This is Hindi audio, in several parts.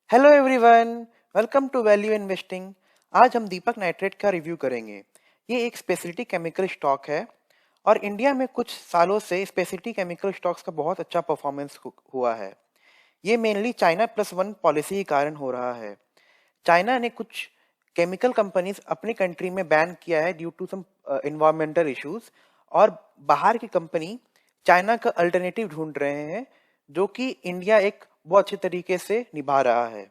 Hello everyone, welcome to value investing. आज हम दीपक नाइट्रेट का रिव्यू करेंगे। ये एक स्पेशलिटी केमिकल स्टॉक है और इंडिया में कुछ सालों से स्पेशलिटी केमिकल स्टॉक्स का बहुत अच्छा परफॉर्मेंस हुआ है। ये mainly China plus one policy के कारण हो रहा है। चाइना ने कुछ केमिकल कंपनीज अपनी कंट्री में बैन किया है due to some environmental issues, और बाहर की कंपनी चाइना का अल्टरनेटिव ढूंढ रहे हैं जो कि इंडिया एक बहुत अच्छे तरीके से निभा रहा है।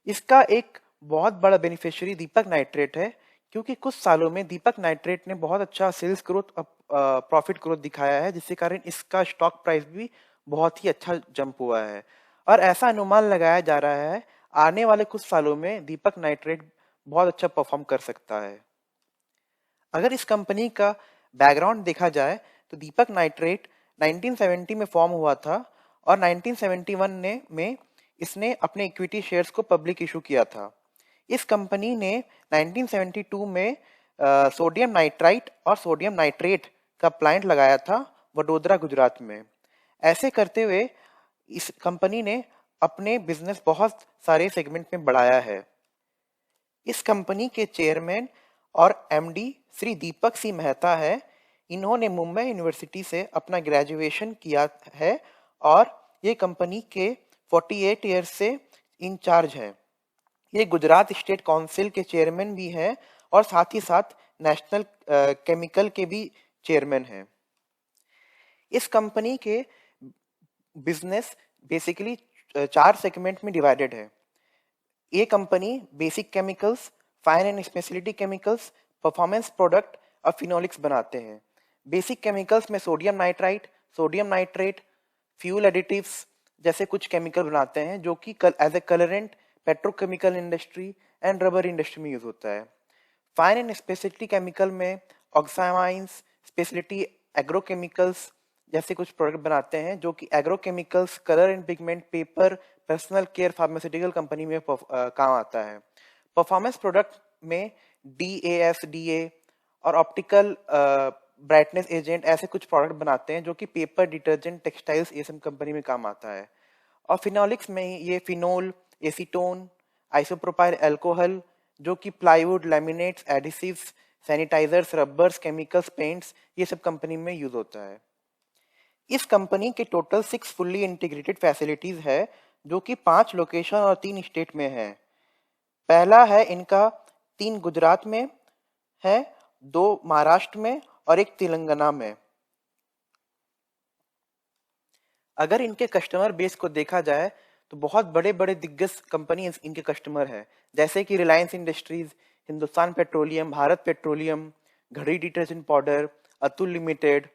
इसका एक बहुत बड़ा बेनिफिशियरी दीपक नाइट्रेट है, क्योंकि कुछ सालों में दीपक नाइट्रेट ने बहुत अच्छा सेल्स ग्रोथ, प्रॉफिट ग्रोथ दिखाया है, जिसके कारण इसका स्टॉक प्राइस भी बहुत ही अच्छा जंप हुआ है। और ऐसा अनुमान लगाया जा रहा है आने वाले कुछ सालों में दीपक नाइट्रेट बहुत अच्छा परफॉर्म कर सकता है। अगर इस कंपनी का बैकग्राउंड देखा जाए तो दीपक नाइट्रेट 1970 में फॉर्म हुआ था और 1971 में इसने अपने इक्विटी शेयर्स को पब्लिक इशू किया था। इस कंपनी ने 1972 में सोडियम नाइट्राइट और सोडियम नाइट्रेट का प्लांट लगाया था वडोदरा, गुजरात में। ऐसे करते हुए इस कंपनी ने अपने बिजनेस बहुत सारे सेगमेंट में बढ़ाया है। इस कंपनी के चेयरमैन और एमडी श्री दीपक सी मेहता है। इन्होंने मुंबई यूनिवर्सिटी से अपना ग्रेजुएशन किया है और ये कंपनी के 48 ईयर्स से इंचार्ज है। ये गुजरात स्टेट काउंसिल के चेयरमैन भी हैं और साथ ही साथ नेशनल केमिकल के भी चेयरमैन हैं। इस कंपनी के बिजनेस बेसिकली चार सेगमेंट में डिवाइडेड है। ये company basic chemicals, fine and speciality chemicals, performance product और फिनोलिक्स बनाते हैं। बेसिक केमिकल्स में sodium nitrite, sodium nitrate, fuel additives जैसे कुछ केमिकल बनाते हैं जो कि as a colourant petrochemical industry and rubber industry में यूज होता है। फाइन एंड स्पेशलिटी केमिकल में ऑक्सामाइंस, स्पेशलिटी एग्रोकेमिकल्स जैसे कुछ प्रोडक्ट बनाते हैं जो कि agrochemicals, colour and pigment, paper, personal care, pharmaceutical company में काम आता है। परफॉर्मेंस प्रोडक्ट में DAS, DA और ऑप्टिकल ब्राइटनेस एजेंट ऐसे कुछ प्रोडक्ट बनाते हैं जो कि पेपर, डिटर्जेंट, टेक्सटाइल्स ये सब कंपनी में काम आता है। और फिनोलिक्स में ये फिनोल, एसीटोन, आइसोप्रोपाइल अल्कोहल जो कि plywood, laminates, adhesives, sanitizers, rubbers, chemicals, paints ये सब कंपनी में यूज होता है। इस कंपनी के टोटल 6 फुल्ली इंटीग्रेटेड फैसिलिटीज है जो कि 5 लोकेशन और 3 स्टेट में है। पहला है इनका 3 गुजरात में है, 2 महाराष्ट्र में और 1 तेलंगाना में। अगर इनके कस्टमर बेस को देखा जाए तो बहुत बड़े बड़े दिग्गज कंपनी इनके कस्टमर है, जैसे कि Reliance Industries, Hindustan petroleum, Bharat petroleum, Ghadi detergent powder, Atul limited,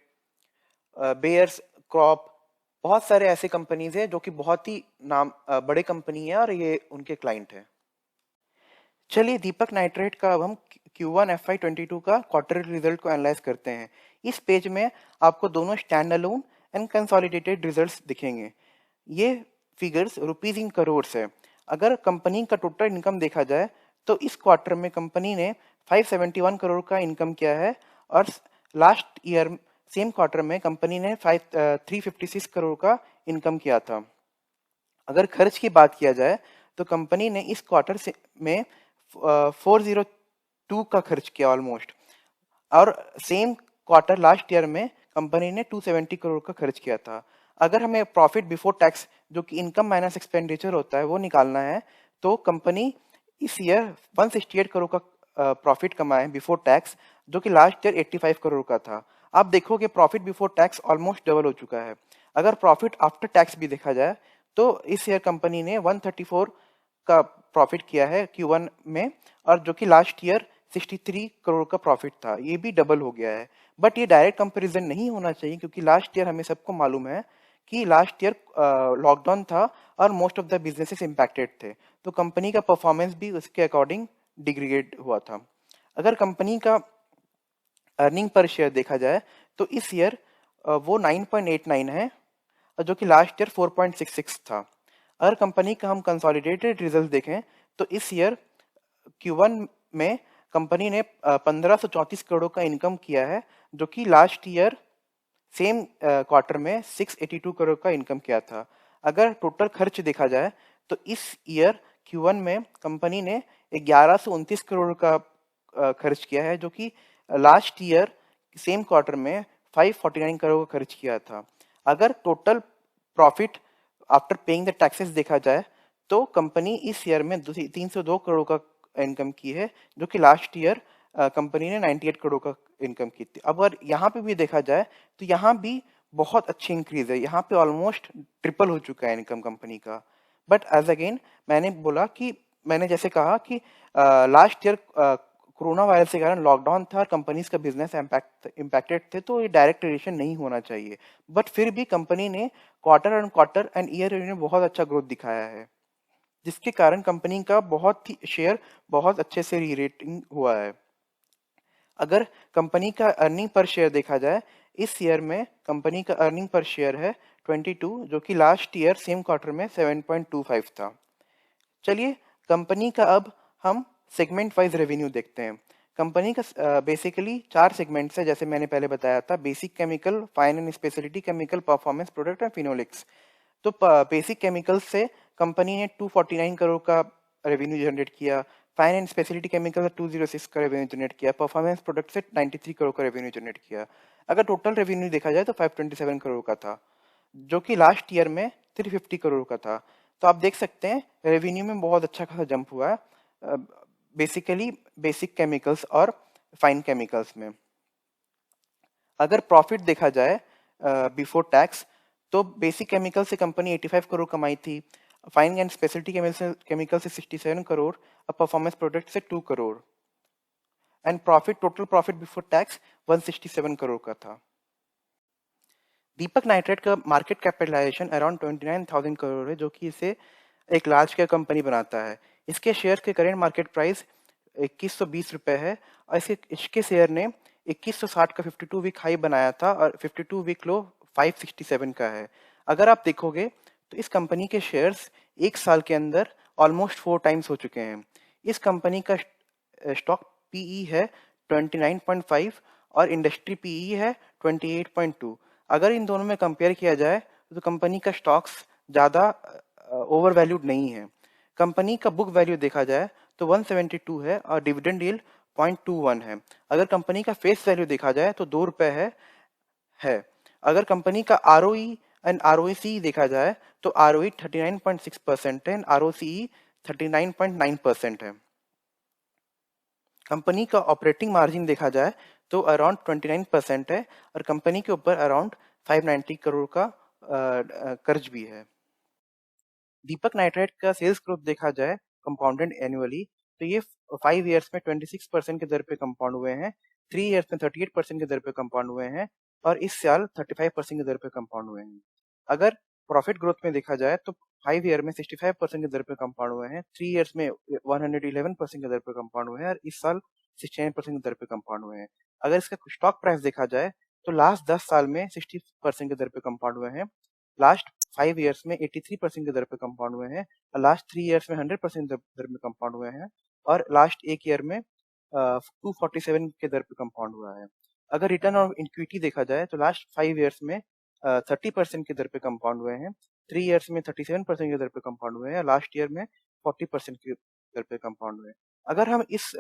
Bayers crop. बहुत सारे ऐसे कंपनीज हैं जो कि बहुत ही बड़े कंपनी है और ये उनके क्लाइंट है। चलिए दीपक नाइट्रेट का अब हम Q1 FY22 का क्वार्टर रिजल्ट को एनालाइज करते हैं। इस पेज में आपको दोनों stand alone and consolidated results दिखेंगे। ये फिगर्स रुपीज इन करोड़ है। अगर कंपनी का टोटल इनकम देखा जाए तो इस क्वार्टर में कंपनी ने 571 करोड़ का इनकम किया है और लास्ट ईयर सेम क्वार्टर में कंपनी ने 356 करोड़ का इनकम किया था। अगर खर्च की बात किया जाए तो कंपनी ने इस क्वार्टर से में 402 का खर्च किया ऑलमोस्ट, और सेम क्वार्टर लास्ट ईयर में कंपनी ने 270 करोड़ का खर्च किया था। अगर हमें प्रॉफिट बिफोर टैक्स जो कि इनकम माइनस एक्सपेंडिचर होता है वो निकालना है तो कंपनी इस ईयर 168 करोड़ का प्रॉफिट कमाए बिफोर टैक्स, जो कि लास्ट ईयर 85 करोड़ का था। आप देखोगे profit before tax almost double हो चुका है। अगर प्रॉफिट आफ्टर टैक्स भी देखा जाए तो इस ईयर कंपनी ने 134 का प्रॉफिट किया है Q1 में, और जो कि लास्ट ईयर 63 करोड़ का प्रॉफिट था। ये भी डबल हो गया है। बट ये डायरेक्ट कंपैरिजन नहीं होना चाहिए क्योंकि लास्ट ईयर हमें सबको मालूम है कि लास्ट ईयर लॉकडाउन था और most of the businesses impacted थे, तो कंपनी का परफॉर्मेंस भी उसके अकॉर्डिंग डिग्रेड हुआ था। अगर कंपनी का अर्निंग पर शेयर देखा जाए तो इस ईयर वो 9.89 है, जो कि लास्ट ईयर 4.66 था। अगर कंपनी का हम कंसोलिडेटेड रिजल्ट देखें तो इस ईयर Q1 में कंपनी ने 1534 करोड़ का इनकम किया है, जो कि लास्ट ईयर सेम क्वार्टर में 682 करोड़ का इनकम किया था। अगर टोटल खर्च देखा जाए तो इस ईयर Q1 में कंपनी ने 1129 करोड़ का खर्च किया है, जो कि लास्ट ईयर सेम क्वार्टर में 549 करोड़ का खर्च किया था। अगर total profit after paying the taxes देखा जाए तो कंपनी इस ईयर में 302 करोड़ का इनकम की है, जो कि लास्ट ईयर कंपनी ने 98 करोड़ का इनकम की थी। अब अगर यहाँ पे भी देखा जाए तो यहाँ भी बहुत अच्छी इंक्रीज है, यहाँ पे ऑलमोस्ट ट्रिपल हो चुका है इनकम कंपनी का। बट एज अगेन मैंने बोला कि मैंने जैसे कहा कि लास्ट ईयर कोरोना वायरस के कारण लॉकडाउन था और कंपनीज का बिजनेस इम्पैक्टेड थे, तो ये डायरेक्ट रिलेशन नहीं होना चाहिए। बट फिर भी कंपनी ने क्वार्टर एंड ईयर में बहुत अच्छा ग्रोथ दिखाया है, जिसके कारण कंपनी का बहुत ही शेयर बहुत अच्छे से री रेटिंग हुआ है। अगर कंपनी का अर्निंग पर शेयर देखा जाए, इस ईयर में कंपनी का अर्निंग पर शेयर है 22, जो कि लास्ट ईयर सेम क्वार्टर में 7.25 था। चलिए कंपनी का अब हम सेगमेंट वाइज रेवेन्यू देखते हैं। कंपनी का बेसिकली 4 सेगमेंट्स है, जैसे मैंने पहले बताया था, basic chemical, fine and speciality chemical, performance product and phenolics. तो बेसिक केमिकल्स से कंपनी ने 249 करोड़ का रेवेन्यू जनरेट किया, फाइन एंड स्पेशलिटी केमिकल से 206 का रेवेन्यू जनरेट किया, परफॉर्मेंस प्रोडक्ट से 93 करोड़ का रेवेन्यू जनरेट किया। अगर टोटल रेवेन्यू देखा जाए तो 527 करोड़ का था, जो कि लास्ट ईयर में 350 करोड़ का था। तो आप देख सकते हैं रेवेन्यू में बहुत अच्छा खासा जंप हुआ है बेसिकली बेसिक केमिकल्स और फाइन केमिकल्स में। अगर प्रॉफिट देखा जाए बिफोर टैक्स, तो बेसिक केमिकल से कंपनी 85 करोड़ कमाई थी, फाइन एंड स्पेशलिटी केमिकल से 67 करोड़ और परफॉर्मेंस प्रोडक्ट से 2 crore. And profit, total profit before tax 167 crore का था। दीपक नाइट्रेट का मार्केट कैपिटलाइजेशन अराउंड 29,000 करोड़ है, जो कि इसे एक लार्ज कैप कंपनी बनाता है। इसके शेयर के करेंट मार्केट प्राइस 2120 रुपए है और इसके शेयर ने 2160 का 52 वीक हाई बनाया था और 52 वीक लो 567 का है। अगर आप देखोगे तो इस कंपनी के शेयर्स एक साल के अंदर ऑलमोस्ट 4 टाइम्स हो चुके हैं। इस कंपनी का स्टॉक पीई है 29.5 और इंडस्ट्री पीई है 28.2। अगर इन दोनों में कंपेयर किया जाए तो कंपनी का स्टॉक्स ज़्यादा ओवर वैल्यूड नहीं है। कंपनी का बुक वैल्यू देखा जाए तो 172 है और डिविडेंड यील्ड 0.21 है। अगर कंपनी का फेस वैल्यू देखा जाए तो 2 रुपए है। अगर कंपनी का ROE एंड ROC देखा जाए तो ROE 39.6% है एंड ROCE 39.9% है। कंपनी का ऑपरेटिंग मार्जिन देखा जाए तो अराउंड 29% है और कंपनी के ऊपर अराउंड 590 करोड़ का कर्ज भी है। दीपक नाइट्रेट का सेल्स ग्रोथ देखा जाए कंपाउंडेड एनुअली, तो ये 5 ईयर्स में 26% के दर पे कंपाउंड हुए हैं, 3 ईयर्स में 38% के दर पे कंपाउंड हुए हैं और इस साल 35% के दर पे कंपाउंड हुए हैं। अगर प्रॉफिट ग्रोथ में देखा जाए तो 5 ईयर में 65% के दर पे कंपाउंड हुए हैं, 3 ईयर्स में 111% के दर पे कंपाउंड हुए हैं और इस साल 69% के दर पे कंपाउंड हुए हैं। अगर इसका स्टॉक प्राइस देखा जाए तो लास्ट 10 साल में 60% के दर पे कंपाउंड हुए हैं, लास्ट 5 ईयर्स में 83% के दर पे कंपाउंड हुए हैं और लास्ट 3 ईयर्स में 100% दर में कंपाउंड हुए हैं और लास्ट 1 ईयर में 247 के दर पे कंपाउंड हुआ है। अगर रिटर्न ऑन इक्विटी देखा जाए तो लास्ट 5 ईयर्स में 30% के दर पे कंपाउंड हुए हैं, 3 ईयर्स में 37% के दर पे कंपाउंड हुए हैं, लास्ट ईयर में 40% के दर पे कंपाउंड हुए हैं। अगर हम इस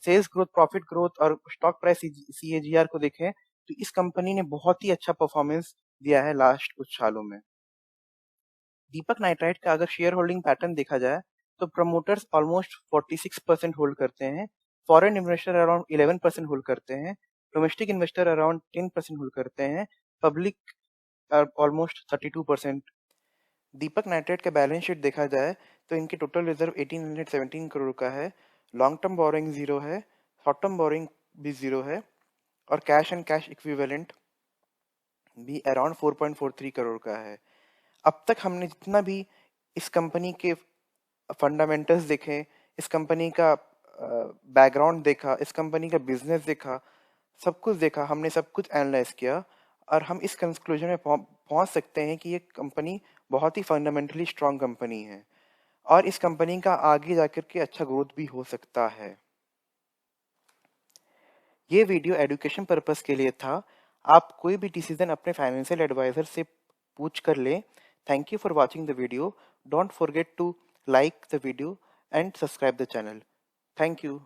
सेल्स ग्रोथ, प्रॉफिट ग्रोथ और स्टॉक प्राइस CAGR को देखें तो इस कंपनी ने बहुत ही अच्छा परफॉर्मेंस दिया है लास्ट कुछ सालों में। दीपक नाइट्राइट का अगर शेयर होल्डिंग पैटर्न देखा जाए तो प्रमोटर्स ऑलमोस्ट 46% होल्ड करते हैं, फॉरेन इन्वेस्टर अराउंड 11% होल्ड करते हैं, डोमेस्टिक इन्वेस्टर अराउंड 10% होल्ड करते हैं, पब्लिक ऑलमोस्ट 32%। दीपक नाइट्रेट का बैलेंस शीट देखा जाए तो इनके टोटल रिजर्व 1817 करोड़ का है, लॉन्ग टर्म बोरिंग 0 है, शॉर्ट टर्म बोरिंग भी 0 है और कैश एंड कैश इक्विवेलेंट भी अराउंड 4.43 करोड़ का है। अब तक हमने जितना भी इस कंपनी के फंडामेंटल्स देखे, इस कंपनी का बैकग्राउंड देखा, इस कंपनी का बिजनेस देखा, सब कुछ देखा, हमने सब कुछ एनालाइज किया और हम इस कंक्लूजन में पहुंच सकते हैं कि ये कंपनी बहुत ही फंडामेंटली स्ट्रांग कंपनी है और इस कंपनी का आगे जाकर के अच्छा ग्रोथ भी हो सकता है। ये वीडियो एजुकेशन पर्पस के लिए था। आप कोई भी डिसीजन अपने फाइनेंशियल एडवाइजर से पूछ कर लें। Thank you for watching the video. Don't forget to like the video and subscribe the channel. Thank you.